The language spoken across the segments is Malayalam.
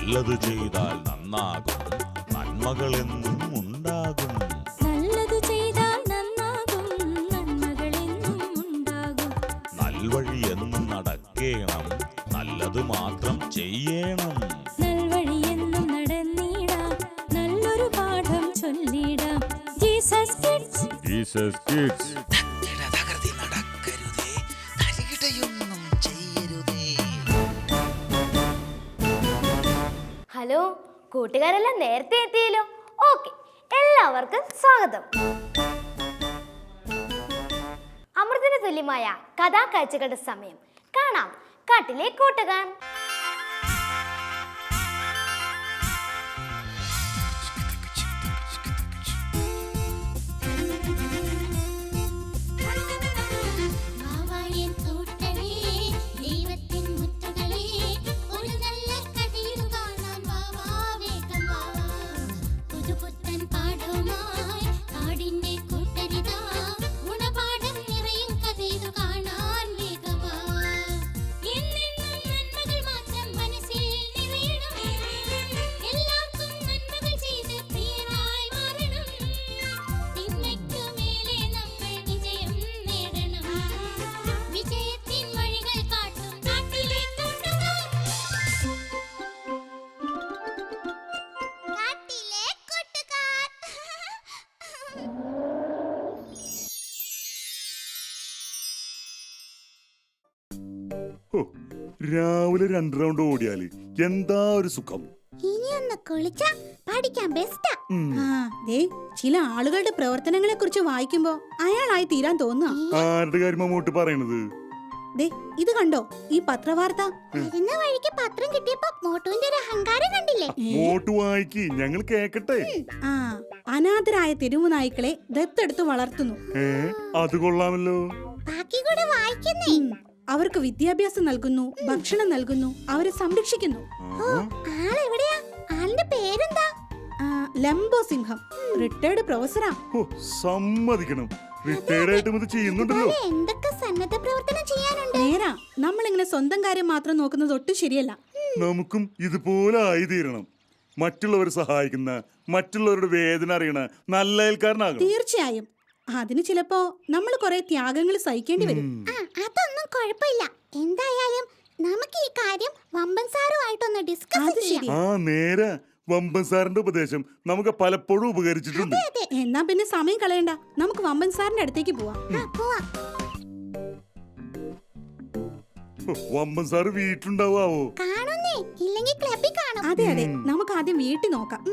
നല്ലത് ചെയ്താൽ നന്നാകും, നന്മകളെന്നും ഉണ്ടാകും. നല്ലത് ചെയ്താൽ നന്നാകും, നന്മകളെന്നും ഉണ്ടാകും. നൽവഴി എന്നും നടക്കേണം, നല്ലത് മാത്രം ചെയ്യണം. നൽവഴി എന്നും നടന്നിടാം, നല്ലൊരു പാഠം ചൊല്ലിടാം. Jesus kids, Jesus kids. Hello കൂട്ടുകാരെല്ലാം നേരത്തെ എത്തിയല്ലോ. ഓക്കെ, എല്ലാവർക്കും സ്വാഗതം. അമൃതന് തുല്യമായ കഥാകാഴ്ചകളുടെ സമയം. കാണാം കാട്ടിലെ കൂട്ടുകാർ. രാവിലെ 2 റൗണ്ട് ഓടിയാല് എന്താ ഒരു സുഖം. ഇനിയൊന്ന് കുളിച്ചാ പഠിക്കാൻ ബെസ്റ്റാ. ചില ആളുകളുടെ പ്രവർത്തനങ്ങളെ കുറിച്ച് വായിക്കുമ്പോ അയാളായി തീരാൻ തോന്നുക. ആരുടെ കാര്യം മമ്മൂട്ടി പറയണത്? ഇത് കണ്ടോ ഈ പത്രവാർത്ത? വരുന്ന വഴിക്ക് പത്രം കിട്ടിയപ്പോ മോട്ടുവിന്റെ ഒരു അഹങ്കാരം കണ്ടില്ലേ? മോട്ടു വായിക്ക്, ഞങ്ങൾ കേക്കട്ടെ. അനാഥരായ തെരുവു നായ്ക്കളെ ദത്തെടുത്ത് വളർത്തുന്നു. അത് കൊള്ളാമല്ലോ. ബാക്കി കൂടെ വായിക്കുന്നേ. അവർക്ക് വിദ്യാഭ്യാസം നൽകുന്നു, ഭക്ഷണം നൽകുന്നു, അവരെ സംരക്ഷിക്കുന്നു. ആളെവിടെയാ? ആളിന്റെ പേരെന്താ? ലംബോ സിംഹം, റിട്ടയർഡ് പ്രൊഫസറാ. സമ്മതിക്കണം, റിട്ടയർഡ് ആയിട്ടും ഇത് ചെയ്യുന്നുണ്ടല്ലോ. എന്തൊക്കെ സന്നദ്ധ പ്രവർത്തനം ചെയ്യാനുണ്ട്. നേരാ, നമ്മളിങ്ങനെ സ്വന്തം കാര്യം മാത്രം നോക്കുന്നത് ഒട്ടും ശരിയല്ല. നമുക്കും ഇതുപോലെ ആയി തീരണം. മറ്റുള്ളവരെ സഹായിക്കുന്ന, മറ്റുള്ളവരുടെ വേദന അറിയണ നല്ല അയൽക്കാരനാകണം. തീർച്ചയായും. അതിന് ചിലപ്പോ നമ്മൾ കുറെ ത്യാഗങ്ങൾ സഹിക്കേണ്ടി വരും. അതൊന്നും കുഴപ്പമില്ല. എന്തായാലും നമുക്ക് ഈ കാര്യം വമ്പൻ സാറുമായിട്ടൊന്ന് ഡിസ്കസ് ചെയ്യാം. നേരെ വമ്പൻ സാറിന്റെ ഉപദേശം നമുക്ക് പലപ്പോഴും ഉപകരിച്ചിട്ടുണ്ട്. എന്നാ പിന്നെ സമയം കളയണ്ട, നമുക്ക് വമ്പൻ സാറിന്റെ അടുത്തേക്ക് പോവാം. വമ്പൻ സാറ് വീട്ടിലുണ്ടാവോ? കാണുന്നേ, ഇല്ലെങ്കിൽ ക്ലബ്ബിൽ കാണും. അതെ അതെ, നമുക്ക് ആദ്യം വീട്ടിൽ നോക്കാം.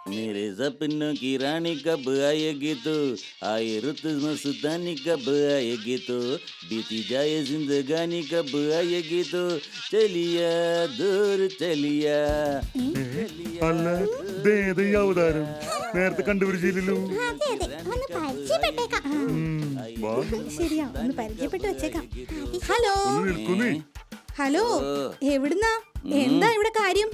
मेरे सपनों की रानी कब आएगी तो, आए रुत मस्तानी कब आएगी तो, बीती जाए जिंदगानी कब आएगी तो, चलिया दूर चलिया. അല്ല, ഈ അവതാരം നേരത്തെ കണ്ടുപിടിച്ചില്ലല്ലോ. ശരിയാ, ഒന്ന് പരിചയപ്പെട്ട് വെച്ചേക്കാം. ഹലോ ഹലോ, എവിടുന്നാ? എന്താ ഇവിടെ കാര്യം?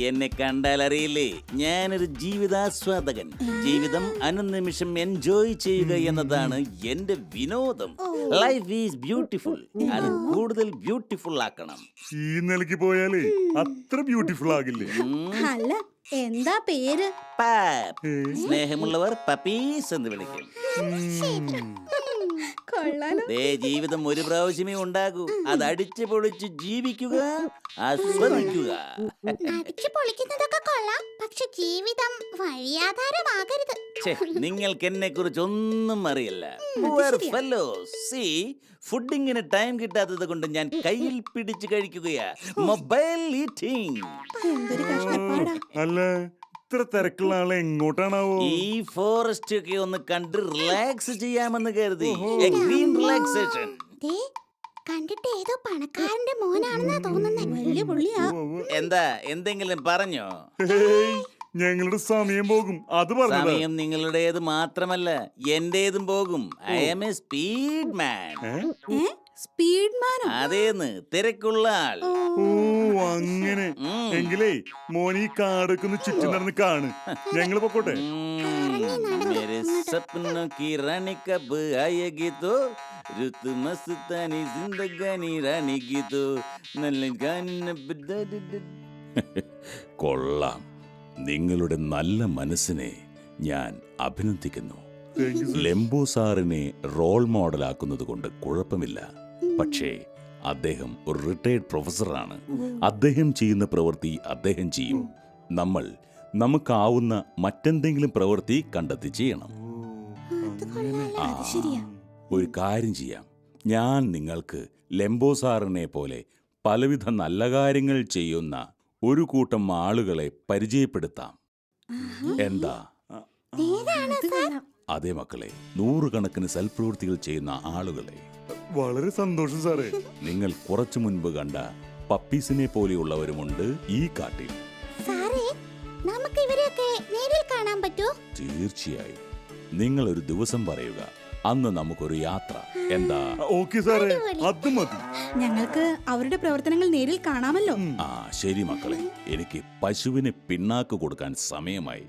എന്നെ കണ്ടാൽ അറിയില്ലേ, ഞാനൊരു ജീവിതാസ്വാദകൻ. ജീവിതം അനുനിമിഷം എൻജോയ് ചെയ്യുക എന്നതാണ് എന്റെ വിനോദം. ലൈഫ് ഈസ് ബ്യൂട്ടിഫുൾ, അത് കൂടുതൽ ബ്യൂട്ടിഫുൾ ആക്കണം. ഈ നിലയ്ക്ക് പോയാലേ അത്ര ബ്യൂട്ടിഫുൾ ആകില്ലേ? അല്ല, എന്താ പേര്? പാപ്പ്. സ്നേഹമുള്ളവർ പപ്പീസ് എന്ന് വിളിക്കും. ജീവിതം ഒരു പ്രാവശ്യമേ ഉണ്ടാകൂ. അത് അടിച്ചു പൊളിച്ച് ജീവിക്കുക, ആസ്വദിക്കുക. അടിച്ചു പൊളിക്കുന്നതൊക്കെ കൊള്ളാം, പക്ഷെ ജീവിതം വഴിയാധാരമാകരുത്. നിങ്ങൾക്ക് എന്നെ കുറിച്ച് ഒന്നും അറിയില്ല. ഫുഡിങ്ങിന് ടൈം കിട്ടാത്തത് കൊണ്ട് ഞാൻ കയ്യിൽ പിടിച്ച് കഴിക്കുകയാ, മൊബൈൽ ഈറ്റിംഗ്. അല്ല, ഇത്ര തിരക്കുള്ള ആളെ എങ്ങോട്ടാണാവോ? ഈ ഫോറസ്റ്റ് ഒക്കെ ഒന്ന് കണ്ട് റിലാക്സ് ചെയ്യാമെന്ന് കരുതി. Green relaxation. കണ്ടിട്ട് ഏതോ പണക്കാരന്റെ മോനാണെന്നാ തോന്നുന്നേ. വലിയ പുള്ളിയാ. എന്താ, എന്തെങ്കിലും പറഞ്ഞോ? ഞങ്ങളുടെ സമയം പോകും, അത് പറഞ്ഞു. സമയം നിങ്ങളുടേത് മാത്രമല്ല, എന്റേതും പോകും. I am a speed man. Speed മാനോ? അതേന്ന്, തിരക്കുള്ള ആൾ. ഓ അങ്ങനെ. എങ്കിലേ മോനീ കാടൊക്കെ ഒന്ന് ചുറ്റി നടന്ന് കാണ്. ഞങ്ങള് പൊക്കോട്ടെ. मेरे सपनों की रानी कब आएगी तो, रुत मस्तानी जिंदगानी रानी की तो, नल गानी കൊള്ളാം. നിങ്ങളുടെ നല്ല മനസ്സിനെ ഞാൻ അഭിനന്ദിക്കുന്നു. ലെംബോ സാറിനെ റോൾ മോഡലാക്കുന്നത് കൊണ്ട് കുഴപ്പമില്ല. പക്ഷേ അദ്ദേഹം ഒരു റിട്ടയർഡ് പ്രൊഫസറാണ്. അദ്ദേഹം ചെയ്യുന്ന പ്രവൃത്തി അദ്ദേഹം ചെയ്യും. നമ്മൾ നമുക്കാവുന്ന മറ്റെന്തെങ്കിലും പ്രവൃത്തി കണ്ടെത്തി ചെയ്യണം. ആ, ഒരു കാര്യം ചെയ്യാം. ഞാൻ നിങ്ങൾക്ക് ലെംബോ സാറിനെ പോലെ പലവിധ നല്ല കാര്യങ്ങൾ ചെയ്യുന്ന ഒരു കൂട്ടം ആളുകളെ പരിചയപ്പെടുത്താം. എന്താ? അതെ മക്കളെ, 100 കണക്കിന് സൽപ്രവൃത്തികൾ ചെയ്യുന്ന ആളുകളെ. വളരെ സന്തോഷം സാറേ. നിങ്ങൾ കുറച്ചു മുൻപ് കണ്ട പപ്പീസിനെ പോലെയുള്ളവരുമുണ്ട് ഈ കാട്ടിൽ. സാറേ, നമുക്ക് ഇവരെയൊക്കെ നേരിൽ കാണാൻ പറ്റുമോ? തീർച്ചയായും. നിങ്ങൾ ഒരു ദിവസം പറയുക, അന്ന് നമുക്കൊരു യാത്ര. എന്താ? ഓക്കെ സാറേ, അത് മതി. ഞങ്ങൾക്ക് അവരുടെ പ്രവർത്തനങ്ങൾ നേരിൽ കാണാമല്ലോ. ആ ശരി മക്കളെ, എനിക്ക് പശുവിന് പിണ്ണാക്ക് കൊടുക്കാൻ സമയമായി.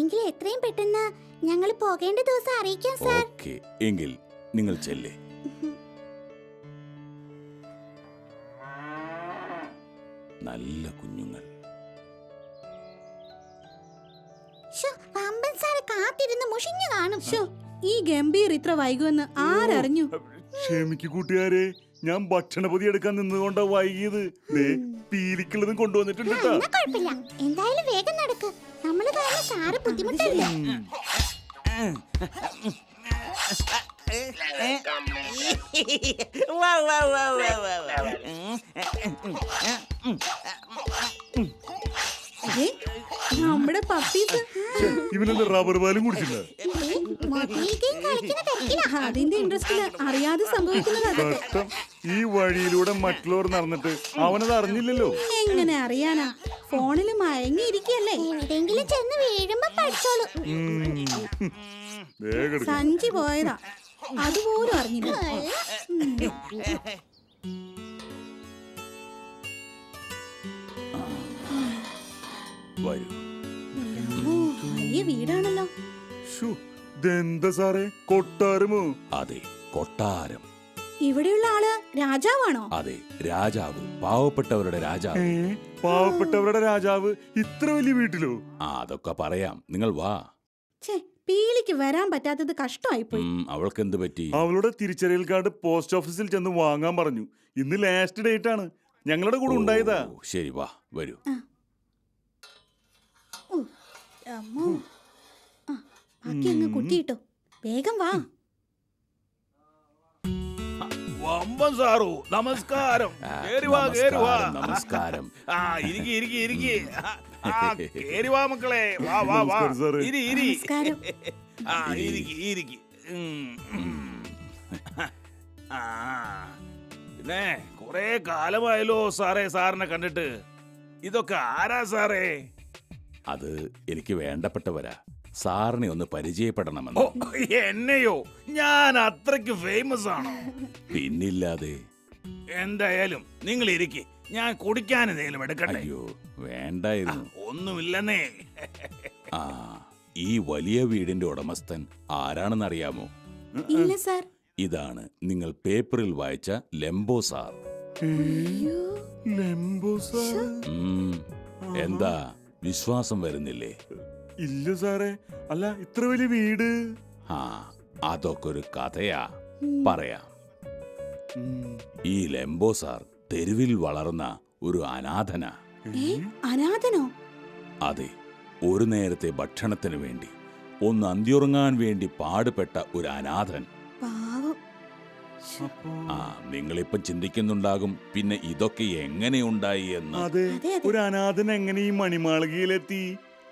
എങ്കിൽ എത്രയും പെട്ടെന്ന് ഞങ്ങൾ പോകേണ്ട ദിവസം അറിയിക്കാം സാർ. ഓക്കെ, എങ്കിൽ നിങ്ങൾ ചെല്ലേ. നല്ല കുഞ്ഞുങ്ങൾ. ശ്ശോ, വമ്പൻ സാറ് കാത്തിരുന്ന് മുഷിഞ്ഞു കാണും. ശോ, ഈ ഗംഭീർ ഇത്ര വൈകുമെന്ന് ആരറിഞ്ഞു? ക്ഷമിക്കു കൂട്ടുകാരെ, ഞാൻ ഭക്ഷണപൊതി എടുക്കാൻ നിന്നുകൊണ്ടാ വൈകിയത്. പീലിക്കുള്ളതും കൊണ്ടുവന്നിട്ടുണ്ട് ട്ടാ. എന്നാ കുഴപ്പമില്ല. എന്തായാലും വേഗം നടക്ക്. നമ്മള് കാരണം സാറ് ബുദ്ധിമുട്ടല്ലേ? ഏ, നമ്മുടെ പപ്പീസ്. ഛെ, ഇവനെന്താ റബ്ബർ പാലും കുടിച്ചില്ല? മൊബൈൽ ഗെയിം കളിക്കുന്ന തിരക്കിലാ. അതിന്റെ ഇൻട്രസ്റ്റില് അറിയാതെ സംഭവിക്കുന്നത് അതൊക്കെ. കഷ്ടം. ഈ വഴിയിലൂടെ മറ്റുള്ളവർ നടന്നിട്ട് അവനത് അറിഞ്ഞില്ലല്ലോ. എങ്ങനെ അറിയാനാ? ഫോണിൽ മയങ്ങിയിരിക്കല്ലേ. എവിടെയെങ്കിലും ചെന്ന് വീഴുമ്പോ പഠിച്ചോളൂ. വേഗം എടുക്ക്. സഞ്ചി പോയതാ, അതുപോലും അറിഞ്ഞില്ല. വരൂ. ഓ, വലിയ വീടാണല്ലോ. ശ്ശോ, ഇതെന്താ സാറേ, കൊട്ടാരമോ? അതെ, കൊട്ടാരം. ഇവിടെയുള്ള ആള് രാജാവാണോ? അതെ, രാജാവ്. പാവപ്പെട്ടവരുടെ രാജാവ്. പാവപ്പെട്ടവരുടെ രാജാവ് ഇത്ര വലിയ വീട്ടിലോ? ആ, അതൊക്കെ പറയാം. നിങ്ങൾ വാ. ഛേ, പീലിക്ക് വരാൻ പറ്റാത്തത് കഷ്ടമായിപ്പോയി. അവൾക്ക് എന്ത് പറ്റി? അവളുടെ തിരിച്ചറിയൽ കാർഡ് പോസ്റ്റ് ഓഫീസിൽ ചെന്ന് വാങ്ങാൻ പറഞ്ഞു. ഇന്ന് ലാസ്റ്റ് ഡേറ്റ് ആണ്. ഞങ്ങളുടെ കൂടെ ഉണ്ടായതാ. ഓ, ശരി, വാ, വരൂ. അമ്മോ. ആ, ബാക്കി അങ്ങ് കുത്തിയിട്ടോ. വേഗം വാ. വമ്പൻ സാറു, നമസ്കാരം. കേറി വാ, കേറി വാ. നമസ്കാരം. ആ, ഇരിക്കി, ഇരിക്കി, ഇരിക്കി. ആ, കേറി വാ മക്കളെ. വാ, വാ, വാ. നമസ്കാരം സാറേ. ഇരി, ഇരി. നമസ്കാരം. ആ, ഇരിക്കി, ഇരിക്കി. ആ, പിന്നെ കൊറേ കാലമായല്ലോ സാറേ സാറിനെ കണ്ടിട്ട്. ഇതൊക്കെ ആരാ സാറേ? അത് എനിക്ക് വേണ്ടപ്പെട്ടവരാ. സാറിനെ ഒന്ന് ഓ, പരിചയപ്പെടണമെന്ന്. എന്നെയോ? ഞാൻ അത്രയ്ക്ക് ഫേമസ് ആണോ? പിന്നില്ലാതെ. എന്തായാലും നിങ്ങൾ ഇരിക്കി, ഞാൻ കുടിക്കാൻ എന്തെങ്കിലും എടുക്കട്ടെ. അയ്യോ, വേണ്ടായിരുന്നു. ഒന്നുമില്ലെന്നേ. ആ, ഈ വലിയ വീടിന്റെ ഉടമസ്ഥൻ ആരാണെന്നറിയാമോ? ഇല്ല സാർ. ഇതാണ് നിങ്ങൾ പേപ്പറിൽ വായിച്ച ലെംബോ സാർ. Lumbo sir? എന്താ, വിശ്വാസം വരുന്നില്ലേ? ഇല്ല സാറേ. അല്ല, ഇത്ര വലിയ വീട്. ആ, അതൊക്കെ ഒരു കഥയാ. പറയാം. ഈ ലെംബോ സാർ തെരുവിൽ വളർന്ന ഒരു അനാഥനാ. ഏ, അനാഥനോ? അതെ, ഒരു നേരത്തെ ഭക്ഷണത്തിന് വേണ്ടി, ഒന്ന് അന്തിയുറങ്ങാൻ വേണ്ടി പാടുപെട്ട ഒരു അനാഥൻ. പാവം. ആ, നിങ്ങളിപ്പം ചിന്തിക്കുന്നുണ്ടാകും, പിന്നെ ഇതൊക്കെ എങ്ങനെയുണ്ടായി എന്ന്. അതെ, അതെ, അതെ. ഒരു അനാഥൻ എങ്ങനെ ഈ മണിമാളികയിലെത്തി?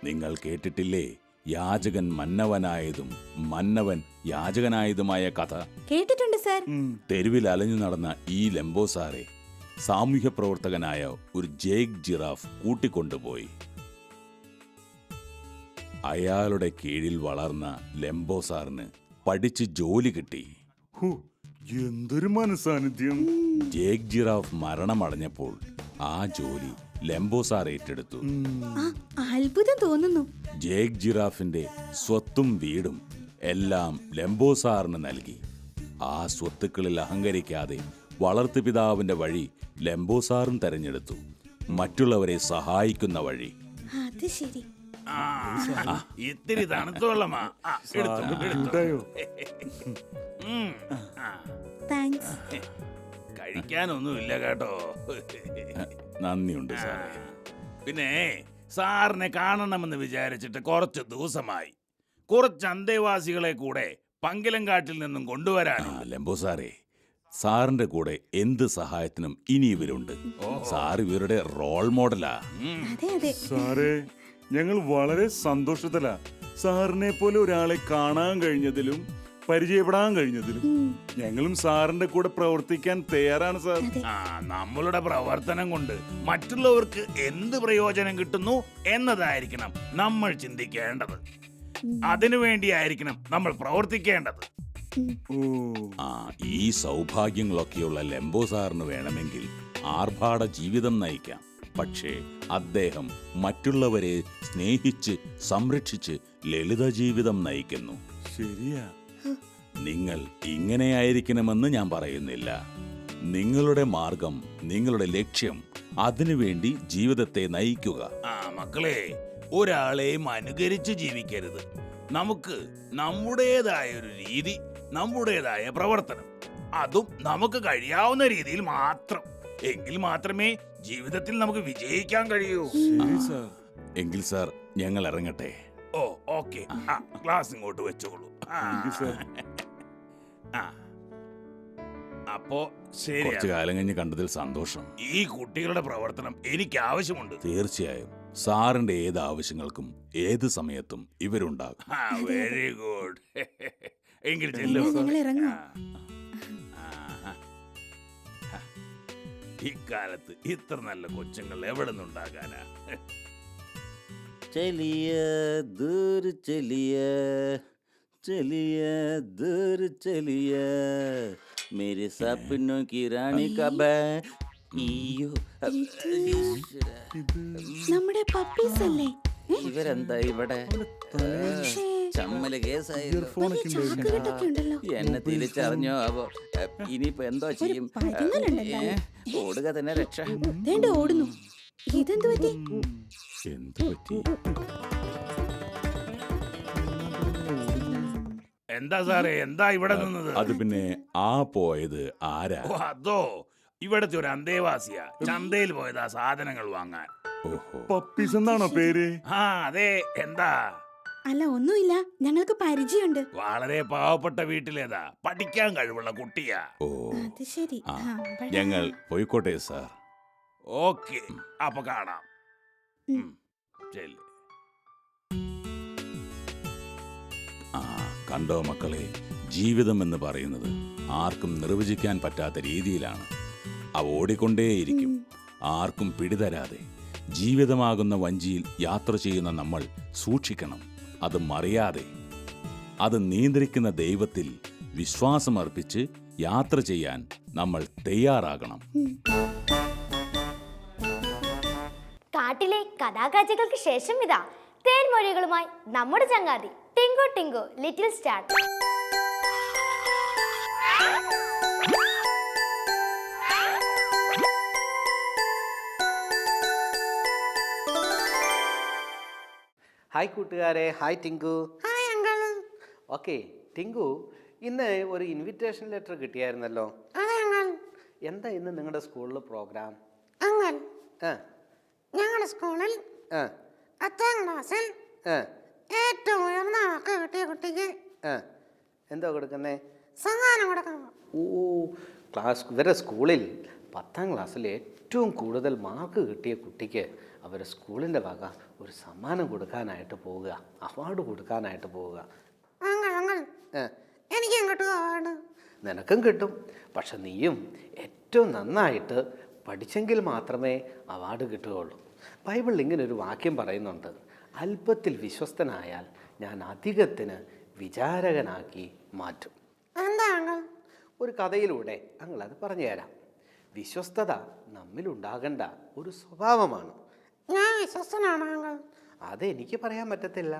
നിങ്ങൾ കേട്ടിട്ടില്ലേ യാചകൻ മന്നവനായതും മന്നവൻ യാചകനായതുമായ കഥ? കേട്ടിട്ടുണ്ട് സാർ. തെരുവിൽ അലഞ്ഞു നടന്ന ഈ ലെംബോ സാറെ സാമൂഹ്യ പ്രവർത്തകനായ ഒരു ജേക്ക് ജിറാഫ് കൂട്ടിക്കൊണ്ടുപോയി. അയാളുടെ കീഴിൽ വളർന്ന ലെംബോ സാറിന് പഠിച്ച് ജോലി കിട്ടി. ഹോ, എന്തൊരു മനസാന്നിധ്യം. ജേക്ക് ജിറാഫ് മരണമടഞ്ഞപ്പോൾ ആ ജോലി ലെംബോ സാർ ഏറ്റെടുത്തു. ആ, അത്ഭുതം തോന്നുന്നു. ജേക്ക് ജിറാഫിന്റെ സ്വത്തും വീടും എല്ലാം ലെംബോ സാറിന് നൽകി. ആ സ്വത്തുക്കളിൽ അഹങ്കരിക്കാതെ വളർത്തുപിതാവിന്റെ വഴി ലെംബോ സാറും തെരഞ്ഞെടുത്തു. മറ്റുള്ളവരെ സഹായിക്കുന്ന വഴി. അത് ശരി. ആ, ഇത്തിരി തണുത്ത വെള്ളമാ. ആ, എടുത്തോ, എടുത്തോ. ഉണ്ടായോ? ഉം, ആ, താങ്ക്സ്. കഴിക്കാനൊന്നുമില്ല കേട്ടോ. നന്ദിയുണ്ട് സാറേ. പിന്നെ സാറിനെ കാണണമെന്ന് വിചാരിച്ചിട്ട് കുറച്ച് ദിവസമായി. കുറച്ച് അന്തേവാസികളെ കൂടെ പങ്കിലങ്കാട്ടിൽ നിന്നും കൊണ്ടുവരാനുണ്ട്. ലെമ്പോ സാറേ, സാറിന്റെ കൂടെ എന്ത് സഹായത്തിനും ഇനി ഇവരുണ്ട്. സാർ ഇവരുടെ റോൾ മോഡലാ. അതെ അതെ. സാറേ, ഞങ്ങൾ വളരെ സന്തോഷത്തിലാ സാറിനെ പോലെ ഒരാളെ കാണാൻ കഴിഞ്ഞതിലും പരിചയപ്പെടാൻ കഴിഞ്ഞതിലും. ഞങ്ങളും സാറിന്റെ കൂടെ പ്രവർത്തിക്കാൻ തയ്യാറാണ് സാർ. ആ, നമ്മളുടെ പ്രവർത്തനം കൊണ്ട് മറ്റുള്ളവർക്ക് എന്ത് പ്രയോജനം കിട്ടുന്നു എന്നതായിരിക്കണം നമ്മൾ ചിന്തിക്കേണ്ടത്. അതിനുവേണ്ടിയായിരിക്കണം നമ്മൾ പ്രവർത്തിക്കേണ്ടത്. ഓ, ആ, ഈ സൗഭാഗ്യങ്ങളൊക്കെയുള്ള ലെമ്പോ സാറിന് വേണമെങ്കിൽ ആർഭാട ജീവിതം നയിക്കാം. പക്ഷേ അദ്ദേഹം മറ്റുള്ളവരെ സ്നേഹിച്ച് സംരക്ഷിച്ച് ലളിത ജീവിതം നയിക്കുന്നു. ശരിയാ. നിങ്ങൾ ഇങ്ങനെയായിരിക്കണമെന്ന് ഞാൻ പറയുന്നില്ല. നിങ്ങളുടെ മാർഗം, നിങ്ങളുടെ ലക്ഷ്യം, അതിനുവേണ്ടി ജീവിതത്തെ നയിക്കുക. ആ മക്കളെ, ഒരാളെയും അനുകരിച്ച് ജീവിക്കരുത്. നമുക്ക് നമ്മുടേതായ ഒരു രീതി, നമ്മുടേതായ പ്രവർത്തനം, അതും നമുക്ക് കഴിയാവുന്ന രീതിയിൽ മാത്രം. എങ്കിൽ മാത്രമേ ജീവിതത്തിൽ നമുക്ക് വിജയിക്കാൻ കഴിയൂ. ശരി സാർ. എങ്കിൽ സാർ ഞങ്ങൾ ഇറങ്ങട്ടെ. ഓ, ഓക്കെ. ആ, ക്ലാസ് ഇങ്ങോട്ട് വെച്ചോളൂ. ആ, സാർ. ആ. അപ്പോ ശരി. കുറച്ചു കാലം കഴിഞ്ഞ് കണ്ടതിൽ സന്തോഷം. ഈ കുട്ടികളുടെ പ്രവർത്തനം എനിക്ക് ആവശ്യമുണ്ട്. തീർച്ചയായും സാറിന്റെ ഏത് ആവശ്യങ്ങൾക്കും ഏത് സമയത്തും ഇവരുണ്ടാകും. Very good. എങ്കിൽ ചെല്ലു. ഞങ്ങൾ ഇറങ്ങും. ഇക്കാലത്ത് ഇത്ര നല്ല കൊച്ചുങ്ങൾ എവിടെ നിന്നുണ്ടാകാനാ? चलिए दूर चलिए, चलिए दूर चलिए, मेरे सपनों की रानी कब है? അയ്യോ, നമ്മുടെ പപ്പീസ് അല്ലേ? ഇവരെന്താ ഇവിടെ? ചമ്മല് ഇയർഫോണൊക്കെ കേസായിരുന്നു. ചാക്കുകെട്ടൊക്കെ ഉണ്ടല്ലോ. എന്നെ തിരിച്ചറിഞ്ഞോ അവോ? ഇനിയിപ്പോ എന്തോ ചെയ്യും? ഓടുക തന്നെ രക്ഷ. ദേണ്ട ഓടുന്നു. ഇതെന്ത് പറ്റി? എന്ത് പറ്റി? എന്താ സാറേ, എന്താ ഇവിടെ നിന്നത്? അത് പിന്നെ ആ പോയത് ആരാ? ഓ, അതോ, ഇവിടത്തെ ഒരു അന്തേവാസിയാ. ചന്തയിൽ പോയതാ സാധനങ്ങൾ വാങ്ങാൻ. ഓഹോ, പപ്പീസ് എന്നാണോ പേര്? ആ, അതെ. എന്താ? അല്ല ഒന്നുമില്ല, ഞങ്ങൾക്ക് പരിചയമുണ്ട്. വളരെ പാവപ്പെട്ട വീട്ടിലേതാ, പഠിക്കാൻ കഴിവുള്ള കുട്ടിയാ. ഓ, അത് ശരി. ആ, അവിടെ. ഞങ്ങൾ പോയിക്കോട്ടെ സാർ. ഓക്കെ, അപ്പൊ കാണാം. ശരി. ആ, കണ്ടോ മക്കളെ, ജീവിതം എന്ന് പറയുന്നത് ആർക്കും നിർവചിക്കാൻ പറ്റാത്ത രീതിയിലാണ്. അവ ഓടിക്കൊണ്ടേയിരിക്കും, ആർക്കും പിടിതരാതെ. ജീവിതമാകുന്ന വഞ്ചിയിൽ യാത്ര ചെയ്യുന്ന നമ്മൾ സൂക്ഷിക്കണം, അത് മറിയാതെ. അത് നിയന്ത്രിക്കുന്ന ദൈവത്തിൽ വിശ്വാസമർപ്പിച്ച് യാത്ര ചെയ്യാൻ നമ്മൾ തയ്യാറാകണം. കാട്ടിലെ കഥാകാഴ്ചകൾക്ക് ശേഷം ഇതാ തേൻമൊഴികളുമായി നമ്മുടെ ചങ്ങാതി Tinku Tinku little star. Hi കൂട്ടുകാരെ. Hi Tinku. Hi uncle. Okay Tinku, ഇന്ന് ഒരു ഇൻവിറ്റേഷൻ ലെറ്റർ കിട്ടിയായിരുന്നല്ലോ. അതെ അങ്കിൾ. എന്താ ഇന്ന് നിങ്ങളുടെ സ്കൂളിൽ പ്രോഗ്രാം? അങ്കിൾ, ആ ഞങ്ങളുടെ സ്കൂളിൽ ആ 10ാം ക്ലാസ്സിൽ ആ ഏറ്റവും ഉയർന്ന മാർക്ക് കിട്ടിയ കുട്ടിക്ക് ആ എന്തോ കൊടുക്കുന്നേ? സമ്മാനം കൊടുക്കണം. ഓ, ഇവരുടെ സ്കൂളിൽ 10ാം ക്ലാസ്സിൽ ഏറ്റവും കൂടുതൽ മാർക്ക് കിട്ടിയ കുട്ടിക്ക് അവരുടെ സ്കൂളിൻ്റെ വക ഒരു സമ്മാനം കൊടുക്കാനായിട്ട് പോവുക, അവാർഡ് കൊടുക്കാനായിട്ട് പോവുക. അങ്കിൾ, എനിക്കും കിട്ടുക അവാർഡ്? നിനക്കും കിട്ടും, പക്ഷെ നീയും ഏറ്റവും നന്നായിട്ട് പഠിച്ചെങ്കിൽ മാത്രമേ അവാർഡ് കിട്ടുകയുള്ളൂ. ബൈബിളിൽ ഇങ്ങനെ ഒരു വാക്യം പറയുന്നുണ്ട്: അല്പത്തിൽ വിശ്വസ്തനായാൽ ഞാൻ അധികത്തിന് വിചാരകനാക്കി മാറ്റും. എന്താ അങ്കിൾ? ഒരു കഥയിലൂടെ അത് പറഞ്ഞു തരാം. വിശ്വസ്തത നമ്മിലുണ്ടാകേണ്ട ഒരു സ്വഭാവമാണ്. ഞാൻ വിശ്വസ്തനാണ് അങ്കിൾ. അതെനിക്ക് പറയാൻ പറ്റത്തില്ല,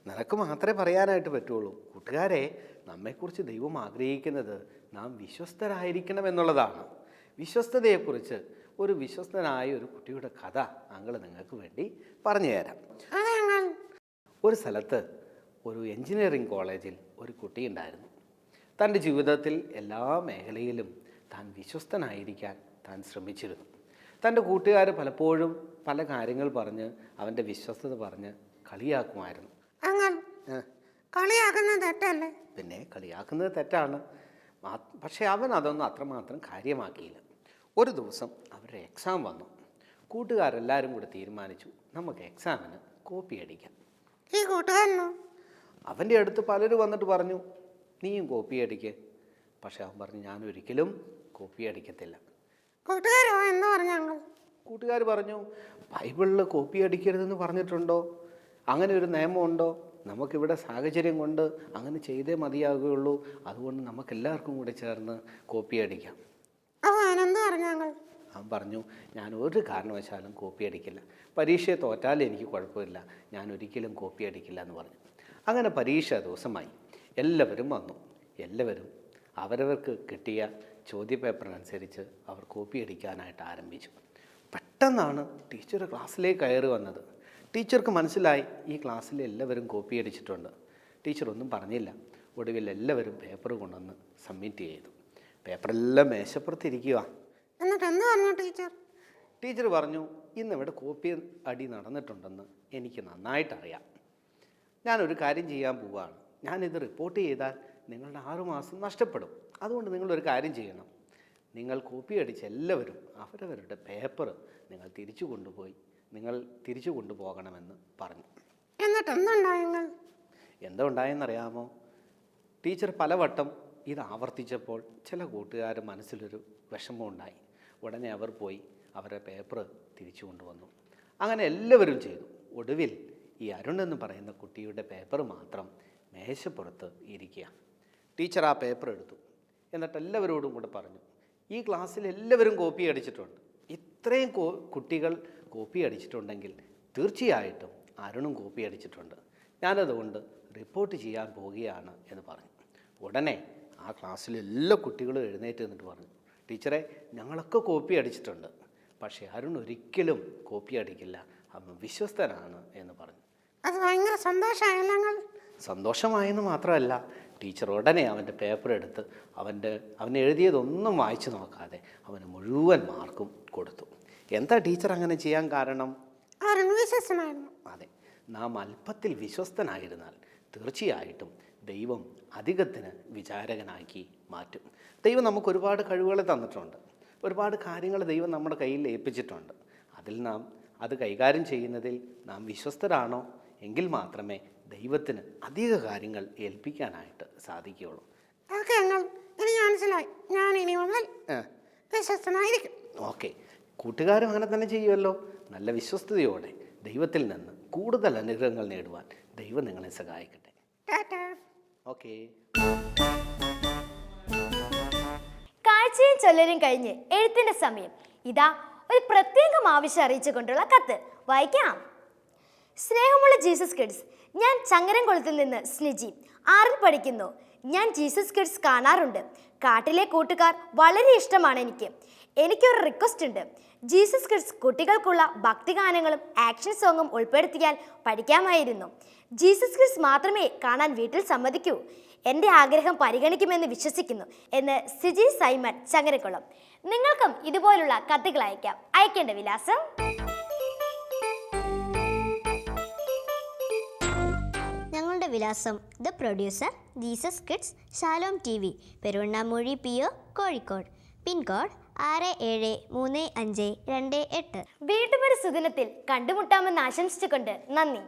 നിനക്ക് മാത്രമേ പറയാനായിട്ട് പറ്റുള്ളൂ. കൂട്ടുകാരെ, നമ്മെക്കുറിച്ച് ദൈവം ആഗ്രഹിക്കുന്നത് നാം വിശ്വസ്തരായിരിക്കണം എന്നുള്ളതാണ്. വിശ്വസ്തതയെക്കുറിച്ച് ഒരു വിശ്വസ്തനായ ഒരു കുട്ടിയുടെ കഥ അങ്കിൾ നിങ്ങൾക്ക് വേണ്ടി പറഞ്ഞു തരാം. ഒരു സ്ഥലത്ത് ഒരു എഞ്ചിനീയറിംഗ് കോളേജിൽ ഒരു കുട്ടി ഉണ്ടായിരുന്നു. തൻ്റെ ജീവിതത്തിൽ എല്ലാ മേഖലയിലും താൻ വിശ്വസ്തനായിരിക്കാൻ താൻ ശ്രമിച്ചിരുന്നു. തൻ്റെ കൂട്ടുകാർ പലപ്പോഴും പല കാര്യങ്ങൾ പറഞ്ഞ് അവൻ്റെ വിശ്വസ്തത പറഞ്ഞ് കളിയാക്കുമായിരുന്നു. കളിയാക്കുന്നത് തെറ്റല്ലേ? പിന്നെ കളിയാക്കുന്നത് തെറ്റാണ്. പക്ഷേ അവൻ അതൊന്നും അത്രമാത്രം കാര്യമാക്കിയില്ല. ഒരു ദിവസം അവരുടെ എക്സാം വന്നു. കൂട്ടുകാരെല്ലാവരും കൂടെ തീരുമാനിച്ചു, നമുക്ക് എക്സാമിന് കോപ്പി അടിക്കാം. ഈ കൂട്ടുകാരനോ? അവൻ്റെ അടുത്ത് പലരും വന്നിട്ട് പറഞ്ഞു, നീയും കോപ്പി അടിക്ക്. പക്ഷെ അവൻ പറഞ്ഞു, ഞാൻ ഒരിക്കലും കോപ്പി അടിക്കത്തില്ല. കൂട്ടുകാരോ എന്ന് പറഞ്ഞു? കൂട്ടുകാർ പറഞ്ഞു, ബൈബിളിൽ കോപ്പി അടിക്കരുതെന്ന് പറഞ്ഞിട്ടുണ്ടോ? അങ്ങനെ ഒരു നിയമമുണ്ടോ? നമുക്കിവിടെ സാഹചര്യം കൊണ്ട് അങ്ങനെ ചെയ്തേ മതിയാകുകയുള്ളൂ. അതുകൊണ്ട് നമുക്കെല്ലാവർക്കും കൂടെ ചേർന്ന് കോപ്പി അടിക്കാം. അവൻ പറഞ്ഞു, ഞാൻ ഒരു കാരണവശാലും കോപ്പി അടിക്കില്ല. പരീക്ഷയെ തോറ്റാലും എനിക്ക് കുഴപ്പമില്ല, ഞാൻ ഒരിക്കലും കോപ്പി അടിക്കില്ല എന്ന് പറഞ്ഞു. അങ്ങനെ പരീക്ഷ ദിവസമായി. എല്ലാവരും വന്നു. എല്ലാവരും അവരവർക്ക് കിട്ടിയ ചോദ്യപേപ്പറിനനുസരിച്ച് അവർ കോപ്പി അടിക്കാനായിട്ട് ആരംഭിച്ചു. പെട്ടെന്നാണ് ടീച്ചർ ക്ലാസ്സിലേക്ക് കയറി വന്നത്. ടീച്ചർക്ക് മനസ്സിലായി ഈ ക്ലാസ്സിൽ എല്ലാവരും കോപ്പി അടിച്ചിട്ടുണ്ട്. ടീച്ചർ ഒന്നും പറഞ്ഞില്ല. ഒടുവിൽ എല്ലാവരും പേപ്പർ കൊണ്ടുവന്ന് സബ്മിറ്റ് ചെയ്തു. പേപ്പറെല്ലാം മേശപ്പുറത്തിരിക്കുക. എന്നിട്ട് എന്ത് പറഞ്ഞു ടീച്ചർ? ടീച്ചർ പറഞ്ഞു, ഇന്നിവിടെ കോപ്പി അടി നടന്നിട്ടുണ്ടെന്ന് എനിക്ക് നന്നായിട്ടറിയാം. ഞാനൊരു കാര്യം ചെയ്യാൻ പോവുകയാണ്. ഞാനിത് റിപ്പോർട്ട് ചെയ്താൽ നിങ്ങളുടെ 6 മാസം നഷ്ടപ്പെടും. അതുകൊണ്ട് നിങ്ങളൊരു കാര്യം ചെയ്യണം. നിങ്ങൾ കോപ്പി അടിച്ച എല്ലാവരും അവരവരുടെ പേപ്പർ നിങ്ങൾ തിരിച്ചു കൊണ്ടുപോകണമെന്ന് പറഞ്ഞു. എന്നിട്ട് എന്തുണ്ടായെങ്കിൽ? എന്താ ഉണ്ടായെന്നറിയാമോ? ടീച്ചർ പലവട്ടം ഇത് ആവർത്തിച്ചപ്പോൾ ചില കൂട്ടുകാർ മനസ്സിലൊരു വിഷമമുണ്ടായി. ഉടനെ അവർ പോയി അവരുടെ പേപ്പർ തിരിച്ചു കൊണ്ടുവന്നു. അങ്ങനെ എല്ലാവരും ചെയ്തു. ഒടുവിൽ ഈ അരുൺ എന്ന് പറയുന്ന കുട്ടിയുടെ പേപ്പർ മാത്രം മേശപ്പുറത്ത് ഇരിക്കുക. ടീച്ചർ ആ പേപ്പർ എടുത്തു. എന്നിട്ട് എല്ലാവരോടും കൂടെ പറഞ്ഞു, ഈ ക്ലാസ്സിൽ എല്ലാവരും കോപ്പി അടിച്ചിട്ടുണ്ട്. ഇത്രയും കുട്ടികൾ കോപ്പി അടിച്ചിട്ടുണ്ടെങ്കിൽ തീർച്ചയായിട്ടും അരുണും കോപ്പി അടിച്ചിട്ടുണ്ട്. ഞാനതുകൊണ്ട് റിപ്പോർട്ട് ചെയ്യാൻ പോവുകയാണ് എന്ന് പറഞ്ഞു. ഉടനെ ആ ക്ലാസ്സിലെ എല്ലാ കുട്ടികളും എഴുന്നേറ്റ് നിന്നിട്ട് പറഞ്ഞു, ടീച്ചറെ, ഞങ്ങളൊക്കെ കോപ്പി അടിച്ചിട്ടുണ്ട്. പക്ഷേ അരുൺ ഒരിക്കലും കോപ്പി അടിക്കില്ല, അവൻ വിശ്വസ്തനാണ് എന്ന് പറഞ്ഞു. അത് ഭയങ്കര സന്തോഷമായില്ല? സന്തോഷമായെന്ന് മാത്രമല്ല, ടീച്ചർ ഉടനെ അവൻ്റെ പേപ്പർ എടുത്ത് അവൻ എഴുതിയതൊന്നും വായിച്ചു നോക്കാതെ അവന് മുഴുവൻ മാർക്കും കൊടുത്തു. എന്താ ടീച്ചർ അങ്ങനെ ചെയ്യാൻ കാരണം? അതെ, നാം അല്പത്തിൽ വിശ്വസ്തനായിരുന്നാൽ തീർച്ചയായിട്ടും ദൈവം അധികത്തിന് വിചാരകനാക്കി മാറ്റും. ദൈവം നമുക്ക് ഒരുപാട് കഴിവുകൾ തന്നിട്ടുണ്ട്. ഒരുപാട് കാര്യങ്ങൾ ദൈവം നമ്മുടെ കയ്യിൽ ഏൽപ്പിച്ചിട്ടുണ്ട്. അതിൽ നാം അത് കൈകാര്യം ചെയ്യുന്നതിൽ നാം വിശ്വസ്തരാണോ എങ്കിൽ മാത്രമേ ദൈവത്തിന് അധിക കാര്യങ്ങൾ ഏൽപ്പിക്കാനായിട്ട് സാധിക്കുകയുള്ളൂ. ഓക്കെ, കൂട്ടുകാരും അങ്ങനെ തന്നെ ചെയ്യുമല്ലോ. നല്ല വിശ്വസ്തയോടെ ദൈവത്തിൽ നിന്ന് കൂടുതൽ അനുഗ്രഹങ്ങൾ നേടുവാൻ ദൈവം നിങ്ങളെ സഹായിക്കട്ടെ. ഓക്കെ. കാഴ്ചയും ചൊല്ലലും കഴിഞ്ഞ് എഴുത്തിന്റെ സമയം. ഇതാ ഒരു പ്രത്യേകം ആവശ്യം അറിയിച്ചുകൊണ്ടുള്ള കത്ത് വായിക്കാം. സ്നേഹമുള്ള ജീസസ് കിഡ്സ്, ഞാൻ ചങ്ങരംകുളത്തിൽ നിന്ന് സ്നിജി 6ൽ പഠിക്കുന്നു. ഞാൻ ജീസസ് കിഡ്സ് കാണാറുണ്ട്. കാട്ടിലെ കൂട്ടുകാർ വളരെ ഇഷ്ടമാണ് എനിക്കൊരു റിക്വസ്റ്റ് ഉണ്ട്. ജീസസ് കിഡ്സ് കുട്ടികൾക്കുള്ള ഭക്തിഗാനങ്ങളും ആക്ഷൻ സോങ്ങും ഉൾപ്പെടുത്തിയാൽ പഠിക്കാമായിരുന്നു. ജീസസ് കിഡ്സ് മാത്രമേ കാണാൻ വീട്ടിൽ സമ്മതിക്കൂ. എൻ്റെ ആഗ്രഹം പരിഗണിക്കുമെന്ന് വിശ്വസിക്കുന്നു എന്ന് സിജി സൈമൺ, ചങ്ങരക്കുളം. നിങ്ങൾക്കും ഇതുപോലുള്ള കത്തുകൾ അയക്കാം. അയക്കേണ്ട വിലാസം: ഞങ്ങളുടെ വിലാസം: the producer, Jesus Kids, Shalom TV, Peruvannamuzhi PO, Kozhikode. Pincode 673528. വീട്ടുപരി സുദിനത്തിൽ കണ്ടുമുട്ടാമെന്ന് ആശംസിച്ചുകൊണ്ട് നന്ദി.